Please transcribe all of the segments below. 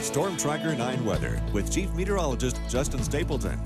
Storm Tracker 9 weather with Chief Meteorologist Justin Stapleton.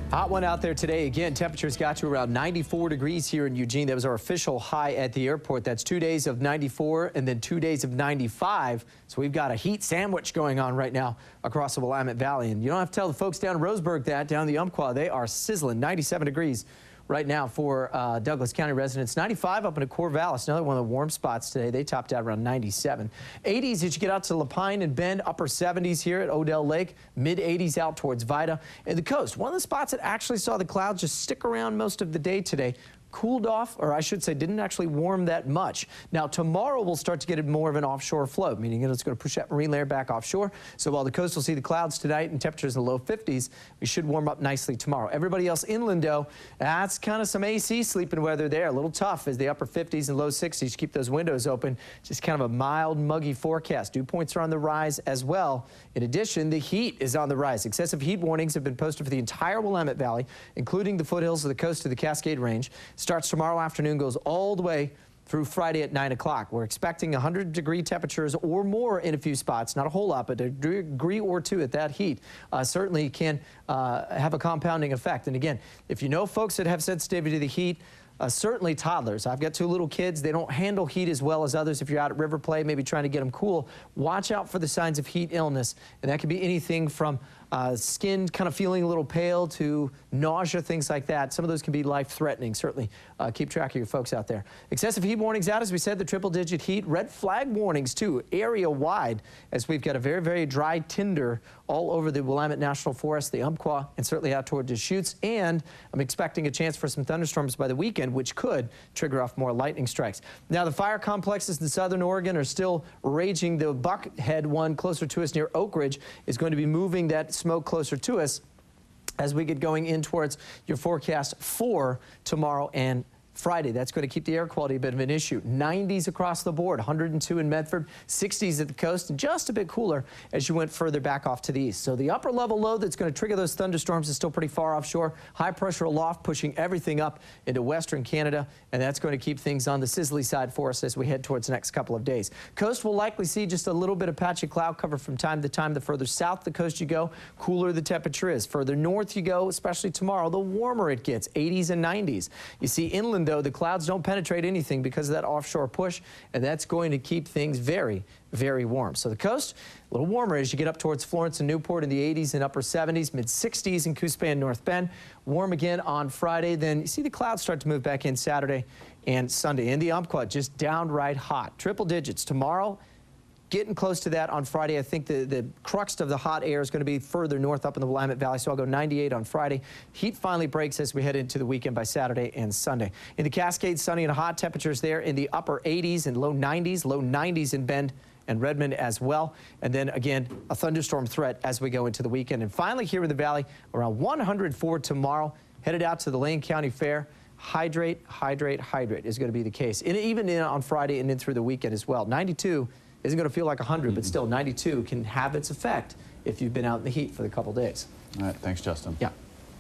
Hot one out there today. Again, temperatures got to around 94 degrees here in Eugene. That was our official high at the airport. That's 2 days of 94 and then 2 days of 95. So we've got a heat sandwich going on right now across the Willamette Valley. And you don't have to tell the folks down in Roseburg that. Down in the UMPQUA, they are sizzling. 97 degrees right now for Douglas County residents. 95 up in Corvallis, another one of the warm spots today. They topped out around 97. 80s as you get out to Lapine and Bend, upper 70s here at Odell Lake, mid 80s out towards Vida. And the coast, one of the spots that actually saw the clouds just stick around most of the day today. Cooled off, or I should say didn't actually warm that much. Now tomorrow we'll start to get more of an offshore flow, meaning it's going to push that marine layer back offshore. So while the coast will see the clouds tonight and temperatures in the low 50s, we should warm up nicely tomorrow. Everybody else inland though, that's kind of some AC sleeping weather there. A little tough as the upper 50s and low 60s. Keep those windows open. Just kind of a mild, muggy forecast. Dew points are on the rise as well. In addition, the heat is on the rise. Excessive heat warnings have been posted for the entire Willamette Valley, including the foothills of the coast to the Cascade Range. Starts tomorrow afternoon, goes all the way through Friday at 9 o'clock. We're expecting 100-degree temperatures or more in a few spots. Not a whole lot, but a degree or two at that heat certainly can have a compounding effect. And again, if you know folks that have sensitivity to the heat, certainly toddlers. I've got 2 little kids. They don't handle heat as well as others. If you're out at river play, maybe trying to get them cool, watch out for the signs of heat illness. And that could be anything from skin kind of feeling a little pale to nausea, things like that. Some of those can be life-threatening. Certainly keep track of your folks out there. Excessive heat warnings out, as we said, the triple-digit heat. Red flag warnings, too, area-wide, as we've got a very, very dry tinder all over the Willamette National Forest, the UMPQUA, and certainly out toward Deschutes. And I'm expecting a chance for some thunderstorms by the weekend, which could trigger off more lightning strikes. Now, the fire complexes in southern Oregon are still raging. The Buckhead one closer to us near Oak Ridge is going to be moving that smoke closer to us as we get going in towards your forecast for tomorrow and Friday. That's going to keep the air quality a bit of an issue. 90s across the board, 102 in Medford, 60s at the coast, and just a bit cooler as you went further back off to the east. So the upper level low that's going to trigger those thunderstorms is still pretty far offshore. High pressure aloft pushing everything up into western Canada, and that's going to keep things on the sizzly side for us as we head towards the next couple of days. Coast will likely see just a little bit of patchy cloud cover from time to time. The further south the coast you go, cooler the temperature is. Further north you go, especially tomorrow, the warmer it gets, 80s and 90s. You see inland though, the clouds don't penetrate anything because of that offshore push, and that's going to keep things very, very warm. So the coast, a little warmer as you get up towards Florence and Newport in the 80s and upper 70s, mid-60s in Coos Bay and North Bend. Warm again on Friday. Then you see the clouds start to move back in Saturday and Sunday. In the UMPQUA, just downright hot. Triple digits tomorrow. Getting close to that on Friday. I think the crux of the hot air is going to be further north up in the Willamette Valley, so I'll go 98 on Friday. Heat finally breaks as we head into the weekend by Saturday and Sunday. In the Cascades, sunny and hot temperatures there in the upper 80s and low 90s in Bend and Redmond as well. And then again, a thunderstorm threat as we go into the weekend. And finally here in the valley, around 104 tomorrow, headed out to the Lane County Fair. Hydrate, hydrate, hydrate is going to be the case. And even on Friday and in through the weekend as well. 92 isn't going to feel like 100, but still 92 can have its effect if you've been out in the heat for a couple days. All right, thanks, Justin. Yeah.